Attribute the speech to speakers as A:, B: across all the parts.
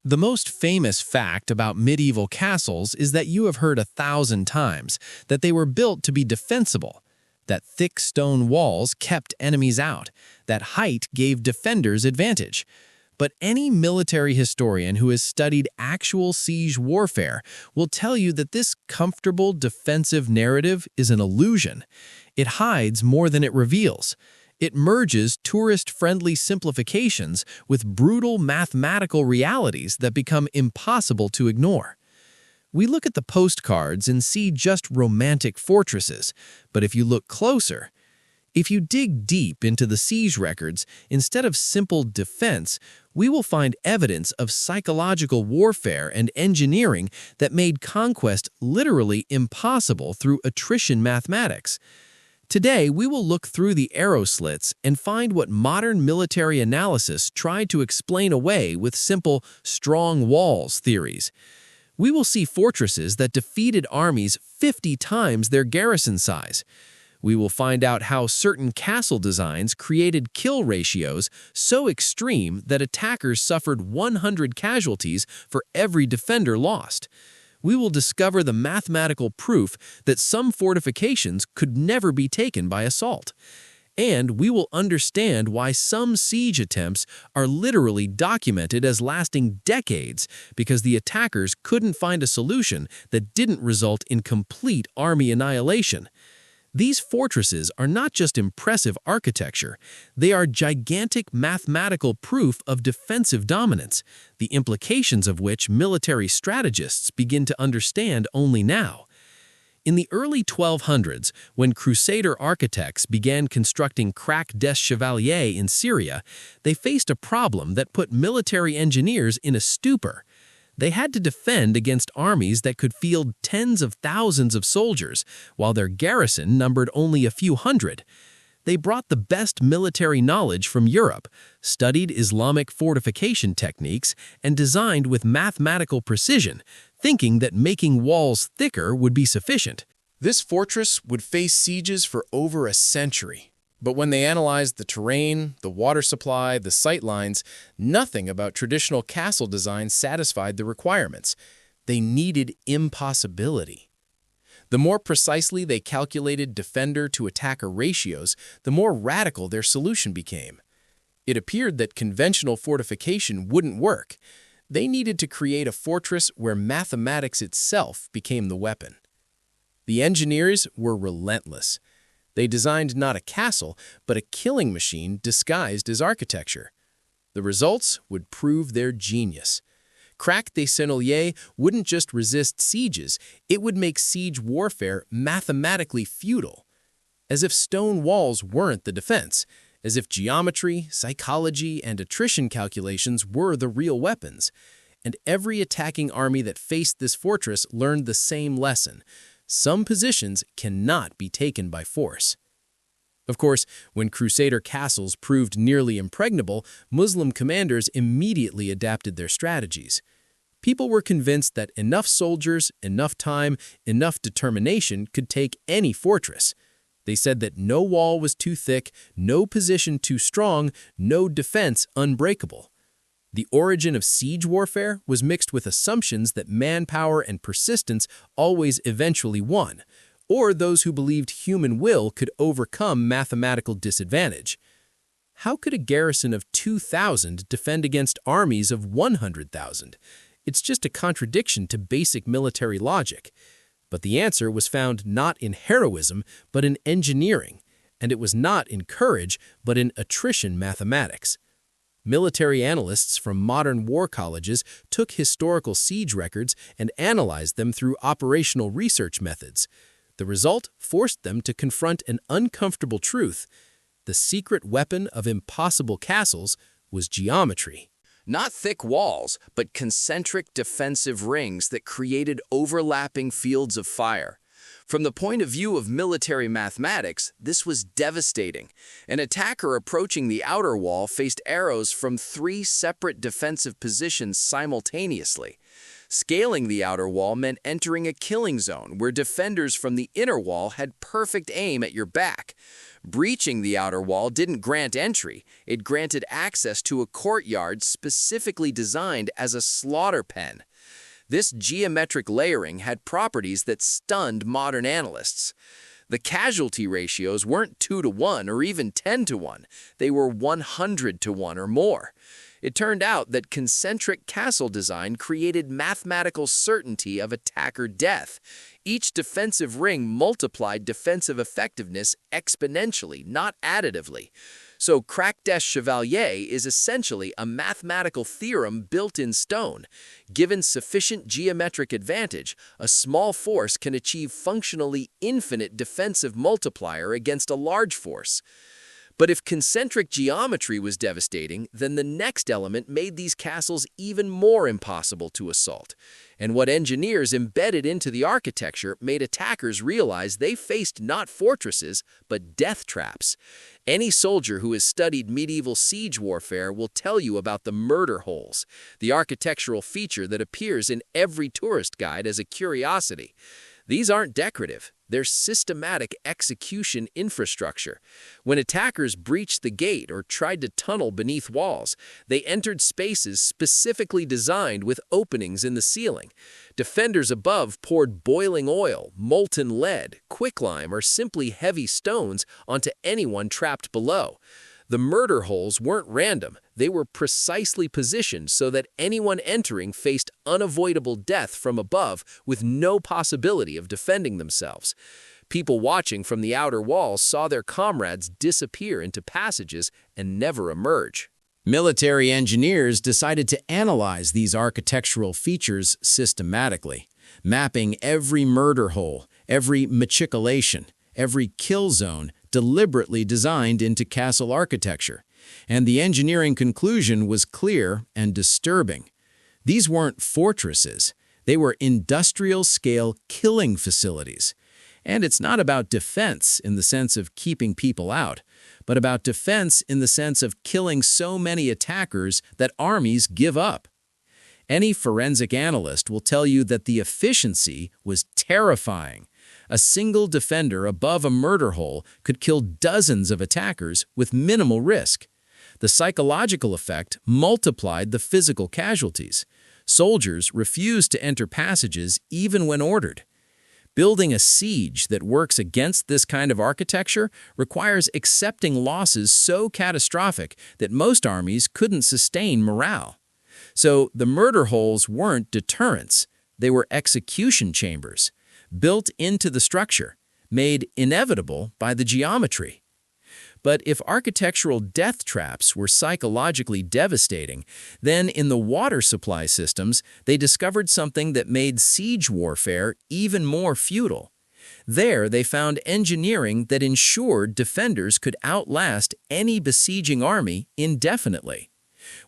A: The most famous fact about medieval castles is that you have heard 1,000 times that they were built to be defensible, that thick stone walls kept enemies out, that height gave defenders advantage. But any military historian who has studied actual siege warfare will tell you that this comfortable defensive narrative is an illusion. It hides more than it reveals. It merges tourist-friendly simplifications with brutal mathematical realities that become impossible to ignore. We look at the postcards and see just romantic fortresses, but if you look closer, if you dig deep into the siege records, instead of simple defense, we will find evidence of psychological warfare and engineering that made conquest literally impossible through attrition mathematics. Today, we will look through the arrow slits and find what modern military analysis tried to explain away with simple strong walls theories. We will see fortresses that defeated armies 50 times their garrison size. We will find out how certain castle designs created kill ratios so extreme that attackers suffered 100 casualties for every defender lost. We will discover the mathematical proof that some fortifications could never be taken by assault. And we will understand why some siege attempts are literally documented as lasting decades because the attackers couldn't find a solution that didn't result in complete army annihilation. These fortresses are not just impressive architecture, they are gigantic mathematical proof of defensive dominance, the implications of which military strategists begin to understand only now. In the early 1200s, when Crusader architects began constructing Krak des Chevaliers in Syria, they faced a problem that put military engineers in a stupor. They had to defend against armies that could field tens of thousands of soldiers, while their garrison numbered only a few hundred. They brought the best military knowledge from Europe, studied Islamic fortification techniques, and designed with mathematical precision, thinking that making walls thicker would be sufficient.
B: This fortress would face sieges for over a century. But when they analyzed the terrain, the water supply, the sight lines, nothing about traditional castle design satisfied the requirements. They needed impossibility. The more precisely they calculated defender to attacker ratios, the more radical their solution became. It appeared that conventional fortification wouldn't work. They needed to create a fortress where mathematics itself became the weapon. The engineers were relentless. They designed not a castle, but a killing machine disguised as architecture. The results would prove their genius. Krak des Chenaliers wouldn't just resist sieges, it would make siege warfare mathematically futile. As if stone walls weren't the defense, as if geometry, psychology, and attrition calculations were the real weapons. And every attacking army that faced this fortress learned the same lesson. Some positions cannot be taken by force. Of course, when Crusader castles proved nearly impregnable, Muslim commanders immediately adapted their strategies. People were convinced that enough soldiers, enough time, enough determination could take any fortress. They said that no wall was too thick, no position too strong, no defense unbreakable. The origin of siege warfare was mixed with assumptions that manpower and persistence always eventually won, or those who believed human will could overcome mathematical disadvantage. How could a garrison of 2,000 defend against armies of 100,000? It's just a contradiction to basic military logic. But the answer was found not in heroism, but in engineering, and it was not in courage, but in attrition mathematics. Military analysts from modern war colleges took historical siege records and analyzed them through operational research methods. The result forced them to confront an uncomfortable truth. The secret weapon of impossible castles was geometry.
C: Not thick walls, but concentric defensive rings that created overlapping fields of fire. From the point of view of military mathematics, this was devastating. An attacker approaching the outer wall faced arrows from 3 separate defensive positions simultaneously. Scaling the outer wall meant entering a killing zone where defenders from the inner wall had perfect aim at your back. Breaching the outer wall didn't grant entry, it granted access to a courtyard specifically designed as a slaughter pen. This geometric layering had properties that stunned modern analysts. The casualty ratios weren't 2-to-1 or even 10-to-1, they were 100-to-1 or more. It turned out that concentric castle design created mathematical certainty of attacker death. Each defensive ring multiplied defensive effectiveness exponentially, not additively. So Krak-Chevaliers is essentially a mathematical theorem built in stone. Given sufficient geometric advantage, a small force can achieve functionally infinite defensive multiplier against a large force. But if concentric geometry was devastating, then the next element made these castles even more impossible to assault. And what engineers embedded into the architecture made attackers realize they faced not fortresses, but death traps. Any soldier who has studied medieval siege warfare will tell you about the murder holes, the architectural feature that appears in every tourist guide as a curiosity. These aren't decorative. They're systematic execution infrastructure. When attackers breached the gate or tried to tunnel beneath walls, they entered spaces specifically designed with openings in the ceiling. Defenders above poured boiling oil, molten lead, quicklime, or simply heavy stones onto anyone trapped below. The murder holes weren't random. They were precisely positioned so that anyone entering faced unavoidable death from above with no possibility of defending themselves. People watching from the outer walls saw their comrades disappear into passages and never emerge.
A: Military engineers decided to analyze these architectural features systematically, mapping every murder hole, every matriculation, every kill zone deliberately designed into castle architecture. And the engineering conclusion was clear and disturbing. These weren't fortresses. They were industrial-scale killing facilities. And it's not about defense in the sense of keeping people out, but about defense in the sense of killing so many attackers that armies give up. Any forensic analyst will tell you that the efficiency was terrifying. A single defender above a murder hole could kill dozens of attackers with minimal risk. The psychological effect multiplied the physical casualties. Soldiers refused to enter passages even when ordered. Building a siege that works against this kind of architecture requires accepting losses so catastrophic that most armies couldn't sustain morale. So the murder holes weren't deterrents, they were execution chambers, built into the structure, made inevitable by the geometry. But if architectural death traps were psychologically devastating, then in the water supply systems, they discovered something that made siege warfare even more futile. There, they found engineering that ensured defenders could outlast any besieging army indefinitely.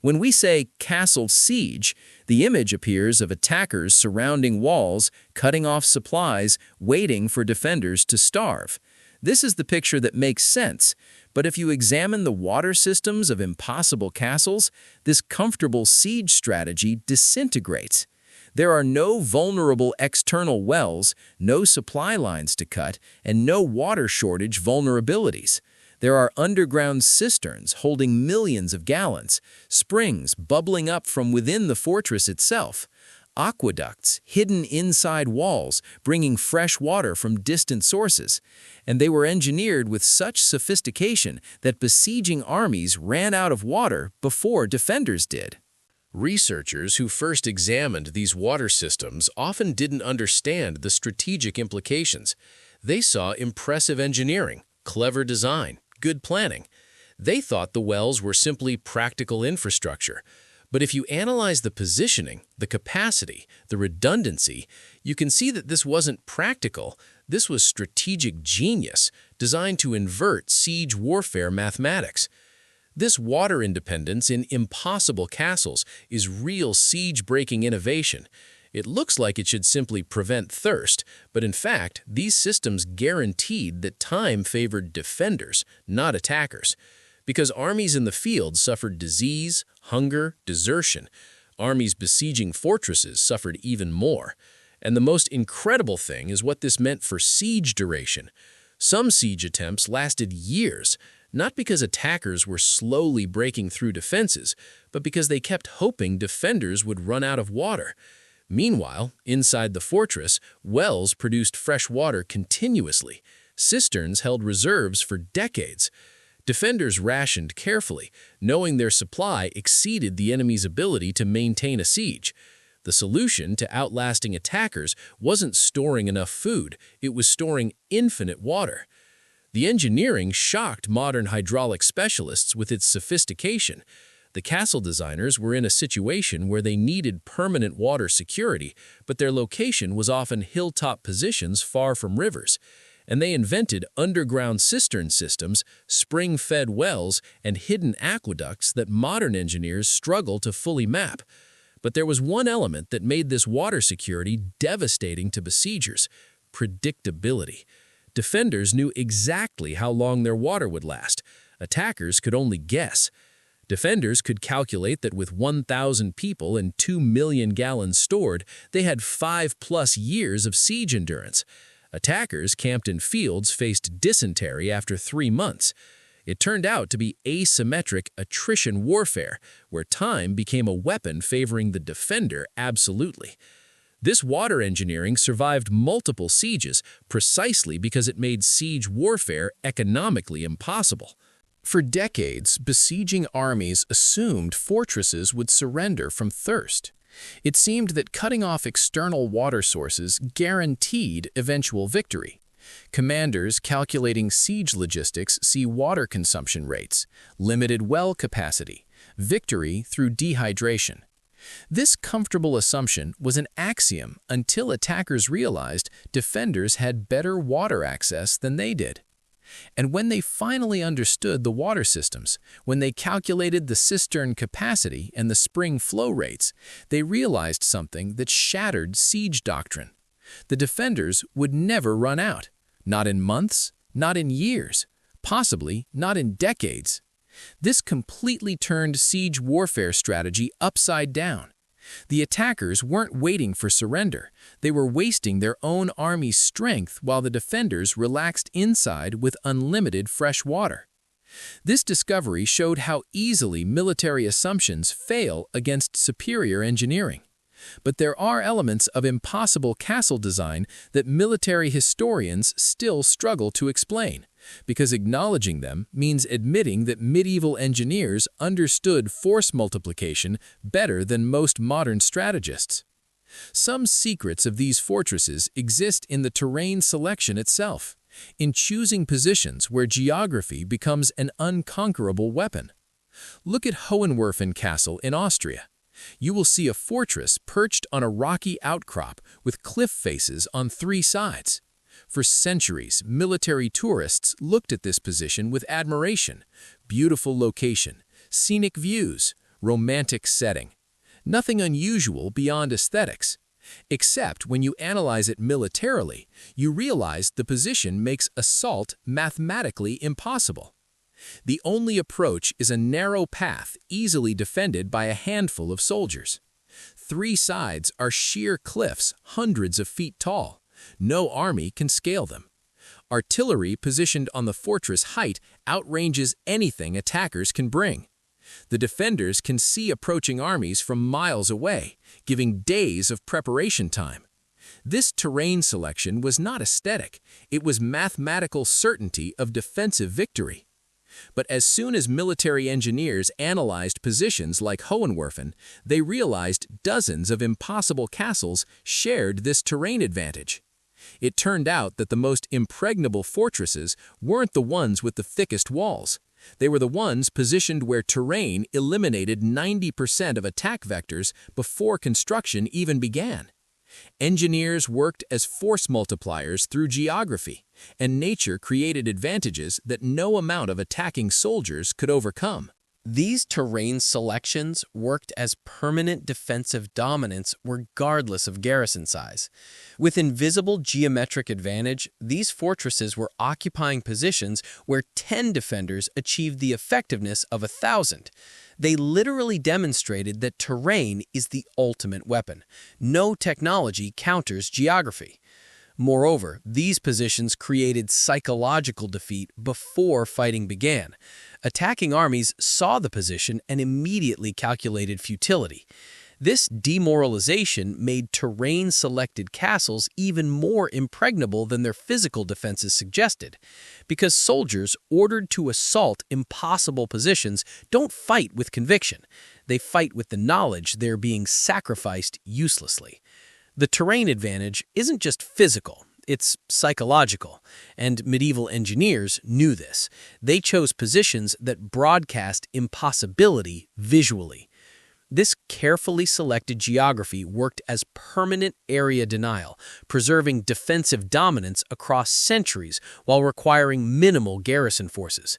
A: When we say castle siege, the image appears of attackers surrounding walls, cutting off supplies, waiting for defenders to starve. This is the picture that makes sense, but if you examine the water systems of impossible castles, this comfortable siege strategy disintegrates. There are no vulnerable external wells, no supply lines to cut, and no water shortage vulnerabilities. There are underground cisterns holding millions of gallons, springs bubbling up from within the fortress itself, aqueducts hidden inside walls bringing fresh water from distant sources, and they were engineered with such sophistication that besieging armies ran out of water before defenders did.
B: Researchers who first examined these water systems often didn't understand the strategic implications. They saw impressive engineering, clever design, good planning. They thought the wells were simply practical infrastructure. But if you analyze the positioning, the capacity, the redundancy, you can see that this wasn't practical. This was strategic genius designed to invert siege warfare mathematics. This water independence in impossible castles is real siege-breaking innovation. It looks like it should simply prevent thirst, but in fact, these systems guaranteed that time favored defenders, not attackers. Because armies in the field suffered disease, hunger, desertion, Armies besieging fortresses suffered even more. And the most incredible thing is what this meant for siege duration. Some siege attempts lasted years, not because attackers were slowly breaking through defenses, but because they kept hoping defenders would run out of water. Meanwhile, inside the fortress, wells produced fresh water continuously. Cisterns held reserves for decades. Defenders rationed carefully, knowing their supply exceeded the enemy's ability to maintain a siege. The solution to outlasting attackers wasn't storing enough food, it was storing infinite water. The engineering shocked modern hydraulic specialists with its sophistication. The castle designers were in a situation where they needed permanent water security, but their location was often hilltop positions far from rivers. And they invented underground cistern systems, spring-fed wells, and hidden aqueducts that modern engineers struggle to fully map. But there was one element that made this water security devastating to besiegers: predictability. Defenders knew exactly how long their water would last. Attackers could only guess. Defenders could calculate that with 1,000 people and 2 million gallons stored, they had 5+ years of siege endurance. Attackers camped in fields faced dysentery after 3 months. It turned out to be asymmetric attrition warfare, where time became a weapon favoring the defender absolutely. This water engineering survived multiple sieges precisely because it made siege warfare economically impossible. For decades, besieging armies assumed fortresses would surrender from thirst. It seemed that cutting off external water sources guaranteed eventual victory. Commanders calculating siege logistics see water consumption rates, limited well capacity, victory through dehydration. This comfortable assumption was an axiom until attackers realized defenders had better water access than they did. And when they finally understood the water systems, when they calculated the cistern capacity and the spring flow rates, they realized something that shattered siege doctrine. The defenders would never run out, not in months, not in years, possibly not in decades. This completely turned siege warfare strategy upside down. The attackers weren't waiting for surrender. They were wasting their own army's strength while the defenders relaxed inside with unlimited fresh water. This discovery showed how easily military assumptions fail against superior engineering. But there are elements of impossible castle design that military historians still struggle to explain, because acknowledging them means admitting that medieval engineers understood force multiplication better than most modern strategists. Some secrets of these fortresses exist in the terrain selection itself, in choosing positions where geography becomes an unconquerable weapon. Look at Hohenwerfen Castle in Austria. You will see a fortress perched on a rocky outcrop with cliff faces on 3 sides. For centuries, military tourists looked at this position with admiration. Beautiful location, scenic views, romantic setting. Nothing unusual beyond aesthetics. Except when you analyze it militarily, you realize the position makes assault mathematically impossible. The only approach is a narrow path easily defended by a handful of soldiers. 3 sides are sheer cliffs hundreds of feet tall. No army can scale them. Artillery positioned on the fortress height outranges anything attackers can bring. The defenders can see approaching armies from miles away, giving days of preparation time. This terrain selection was not aesthetic, it was mathematical certainty of defensive victory. But as soon as military engineers analyzed positions like Hohenwerfen, they realized dozens of impossible castles shared this terrain advantage. It turned out that the most impregnable fortresses weren't the ones with the thickest walls. They were the ones positioned where terrain eliminated 90% of attack vectors before construction even began. Engineers worked as force multipliers through geography, and nature created advantages that no amount of attacking soldiers could overcome.
D: These terrain selections worked as permanent defensive dominance regardless of garrison size. With invisible geometric advantage, these fortresses were occupying positions where 10 defenders achieved the effectiveness of 1,000. They literally demonstrated that terrain is the ultimate weapon. No technology counters geography. Moreover, these positions created psychological defeat before fighting began. Attacking armies saw the position and immediately calculated futility. This demoralization made terrain-selected castles even more impregnable than their physical defenses suggested, because soldiers ordered to assault impossible positions don't fight with conviction. They fight with the knowledge they're being sacrificed uselessly. The terrain advantage isn't just physical, it's psychological, and medieval engineers knew this. They chose positions that broadcast impossibility visually. This carefully selected geography worked as permanent area denial, preserving defensive dominance across centuries while requiring minimal garrison forces.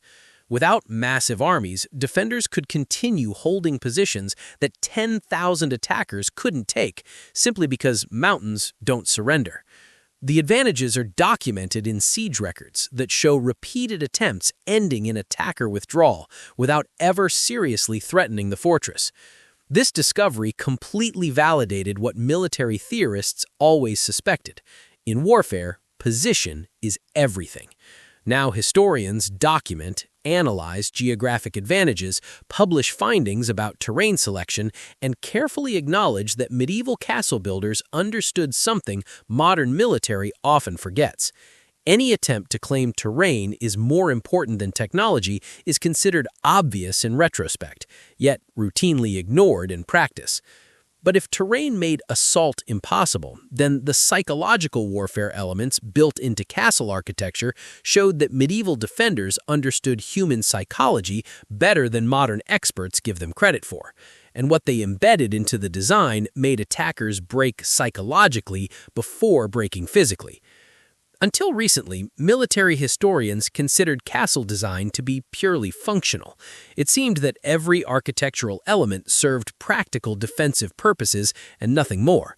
D: Without massive armies, defenders could continue holding positions that 10,000 attackers couldn't take, simply because mountains don't surrender. The advantages are documented in siege records that show repeated attempts ending in attacker withdrawal without ever seriously threatening the fortress. This discovery completely validated what military theorists always suspected. In warfare, position is everything. Now historians document, analyze geographic advantages, publish findings about terrain selection, and carefully acknowledge that medieval castle builders understood something modern military often forgets. Any attempt to claim terrain is more important than technology is considered obvious in retrospect, yet routinely ignored in practice. But if terrain made assault impossible, then the psychological warfare elements built into castle architecture showed that medieval defenders understood human psychology better than modern experts give them credit for. And what they embedded into the design made attackers break psychologically before breaking physically. Until recently, military historians considered castle design to be purely functional. It seemed that every architectural element served practical defensive purposes and nothing more.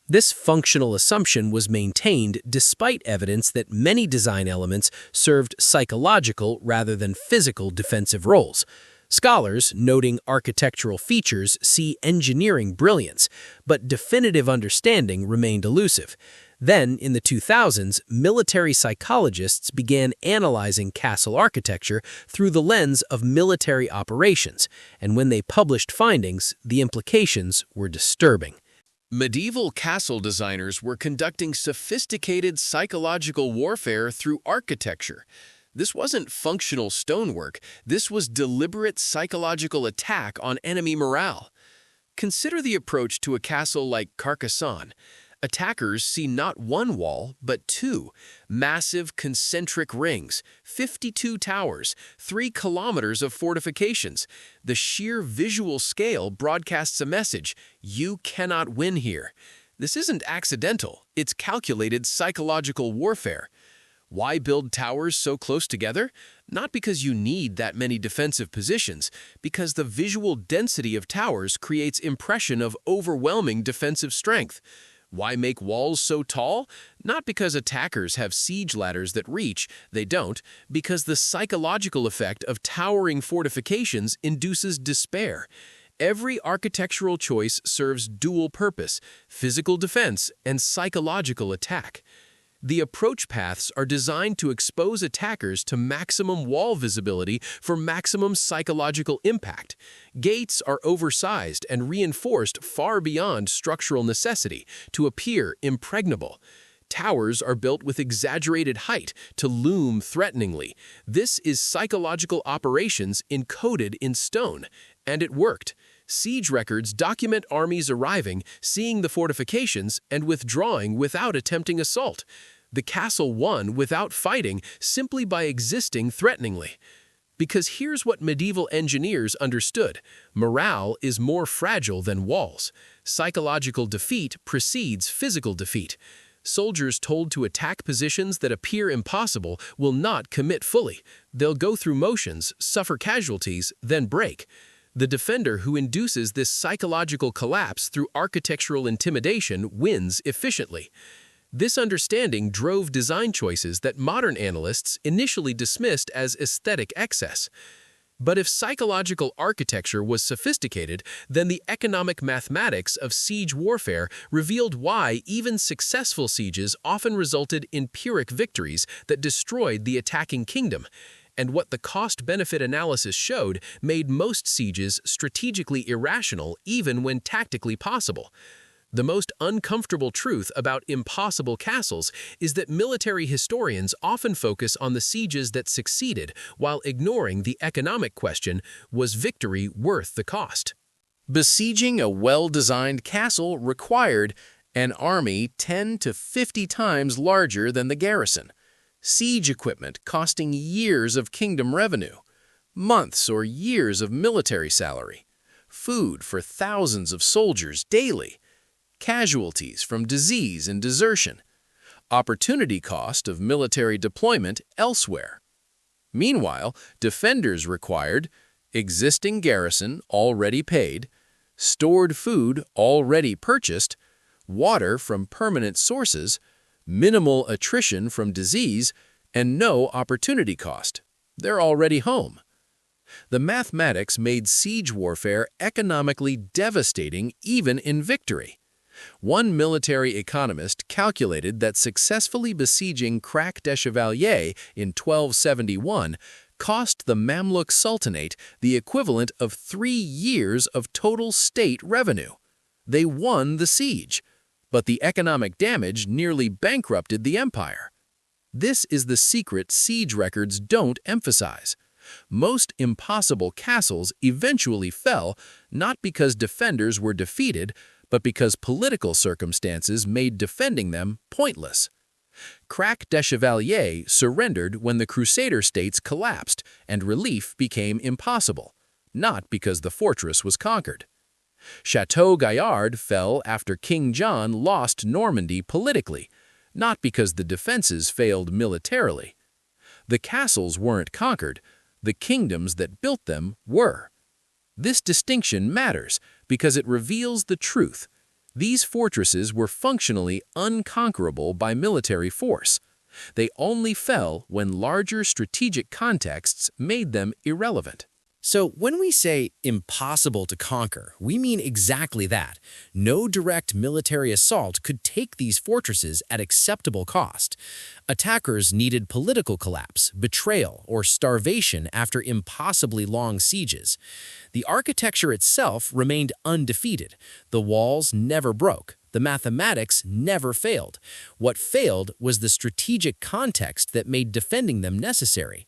D: This functional assumption was maintained despite evidence that many design elements served psychological rather than physical defensive roles. Scholars, noting architectural features, see engineering brilliance, but definitive understanding remained elusive. Then, in the 2000s, military psychologists began analyzing castle architecture through the lens of military operations, and when they published findings, the implications were disturbing.
B: Medieval castle designers were conducting sophisticated psychological warfare through architecture. This wasn't functional stonework, this was deliberate psychological attack on enemy morale. Consider the approach to a castle like Carcassonne. Attackers see not one wall, but two, massive concentric rings, 52 towers, 3 kilometers of fortifications. The sheer visual scale broadcasts a message: you cannot win here. This isn't accidental, it's calculated psychological warfare. Why build towers so close together? Not because you need that many defensive positions, because the visual density of towers creates impression of overwhelming defensive strength. Why make walls so tall? Not because attackers have siege ladders that reach, they don't, because the psychological effect of towering fortifications induces despair. Every architectural choice serves dual purpose: physical defense and psychological attack. The approach paths are designed to expose attackers to maximum wall visibility for maximum psychological impact. Gates are oversized and reinforced far beyond structural necessity to appear impregnable. Towers are built with exaggerated height to loom threateningly. This is psychological operations encoded in stone, and it worked. Siege records document armies arriving, seeing the fortifications, and withdrawing without attempting assault. The castle won without fighting, simply by existing threateningly. Because here's what medieval engineers understood: morale is more fragile than walls. Psychological defeat precedes physical defeat.
E: Soldiers told to attack positions that appear impossible will not commit fully. They'll go through motions, suffer casualties, then break. The defender who induces this psychological collapse through architectural intimidation wins efficiently. This understanding drove design choices that modern analysts initially dismissed as aesthetic excess. But if psychological architecture was sophisticated, then the economic mathematics of siege warfare revealed why even successful sieges often resulted in Pyrrhic victories that destroyed the attacking kingdom. And what the cost-benefit analysis showed made most sieges strategically irrational even when tactically possible. The most uncomfortable truth about impossible castles is that military historians often focus on the sieges that succeeded while ignoring the economic question, was victory worth the cost?
B: Besieging a well-designed castle required an army 10 to 50 times larger than the garrison, siege equipment costing years of kingdom revenue, months or years of military salary, food for thousands of soldiers daily, casualties from disease and desertion, opportunity cost of military deployment elsewhere. Meanwhile, defenders required existing garrison already paid, stored food already purchased, water from permanent sources, minimal attrition from disease, and no opportunity cost. They're already home. The mathematics made siege warfare economically devastating even in victory. One military economist calculated that successfully besieging Krak de Chevaliers in 1271 cost the Mamluk Sultanate the equivalent of 3 years of total state revenue. They won the siege, but the economic damage nearly bankrupted the empire. This is the secret siege records don't emphasize. Most impossible castles eventually fell not because defenders were defeated, but because political circumstances made defending them pointless. Krak de Chevaliers surrendered when the Crusader states collapsed and relief became impossible, not because the fortress was conquered. Chateau Gaillard fell after King John lost Normandy politically, not because the defenses failed militarily. The castles weren't conquered, the kingdoms that built them were. This distinction matters because it reveals the truth. These fortresses were functionally unconquerable by military force. They only fell when larger strategic contexts made them irrelevant.
A: So when we say impossible to conquer, we mean exactly that. No direct military assault could take these fortresses at acceptable cost. Attackers needed political collapse, betrayal, or starvation after impossibly long sieges. The architecture itself remained undefeated. The walls never broke. The mathematics never failed. What failed was the strategic context that made defending them necessary.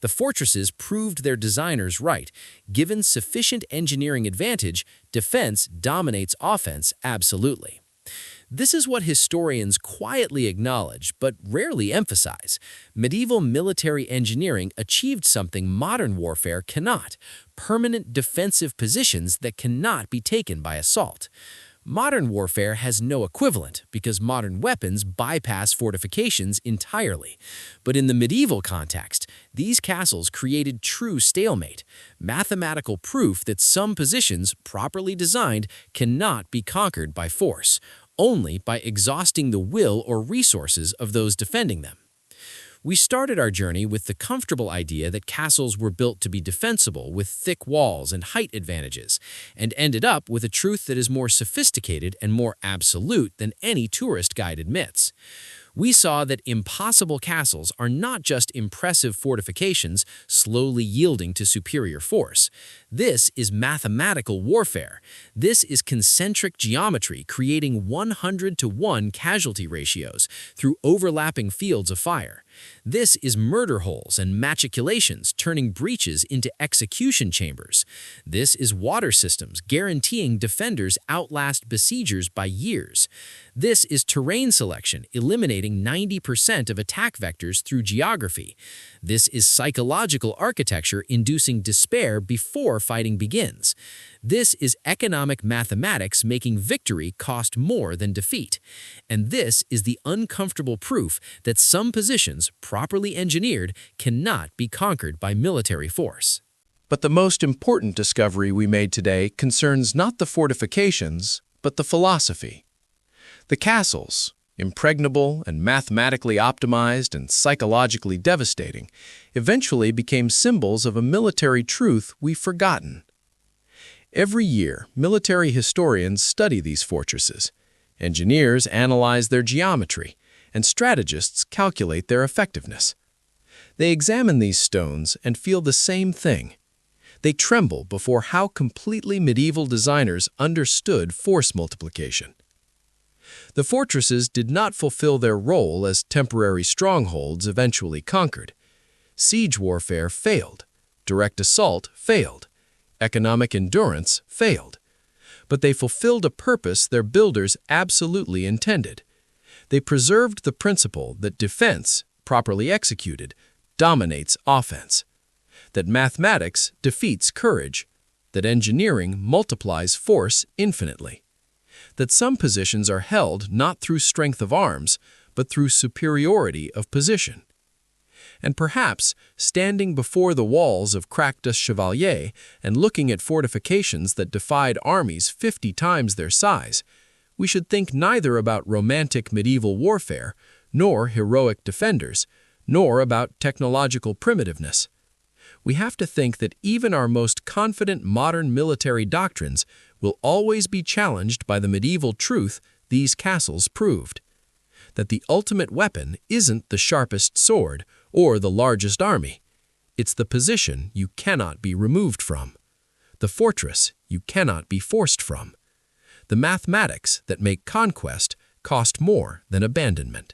A: The fortresses proved their designers right. Given sufficient engineering advantage, defense dominates offense absolutely. This is what historians quietly acknowledge but rarely emphasize. Medieval military engineering achieved something modern warfare cannot: permanent defensive positions that cannot be taken by assault. Modern warfare has no equivalent because modern weapons bypass fortifications entirely. But in the medieval context, these castles created true stalemate, mathematical proof that some positions, properly designed, cannot be conquered by force, only by exhausting the will or resources of those defending them. We started our journey with the comfortable idea that castles were built to be defensible with thick walls and height advantages, and ended up with a truth that is more sophisticated and more absolute than any tourist guide admits. We saw that impossible castles are not just impressive fortifications slowly yielding to superior force. This is mathematical warfare. This is concentric geometry creating 100-to-1 casualty ratios through overlapping fields of fire. This is murder holes and machicolations turning breaches into execution chambers. This is water systems guaranteeing defenders outlast besiegers by years. This is terrain selection eliminating 90% of attack vectors through geography. This is psychological architecture inducing despair before fighting begins. This is economic mathematics making victory cost more than defeat. And this is the uncomfortable proof that some positions, properly engineered, cannot be conquered by military force.
B: But the most important discovery we made today concerns not the fortifications, but the philosophy. The castles, impregnable and mathematically optimized and psychologically devastating, eventually became symbols of a military truth we've forgotten. Every year, military historians study these fortresses. Engineers analyze their geometry, and strategists calculate their effectiveness. They examine these stones and feel the same thing. They tremble before how completely medieval designers understood force multiplication. The fortresses did not fulfill their role as temporary strongholds eventually conquered. Siege warfare failed. Direct assault failed. Economic endurance failed. But they fulfilled a purpose their builders absolutely intended. They preserved the principle that defense, properly executed, dominates offense, that mathematics defeats courage, that engineering multiplies force infinitely, that some positions are held not through strength of arms, but through superiority of position. And perhaps, standing before the walls of Krak Chevaliers and looking at fortifications that defied armies 50 times their size, we should think neither about romantic medieval warfare, nor heroic defenders, nor about technological primitiveness. We have to think that even our most confident modern military doctrines will always be challenged by the medieval truth these castles proved. That the ultimate weapon isn't the sharpest sword or the largest army. It's the position you cannot be removed from, the fortress you cannot be forced from, the mathematics that make conquest cost more than abandonment.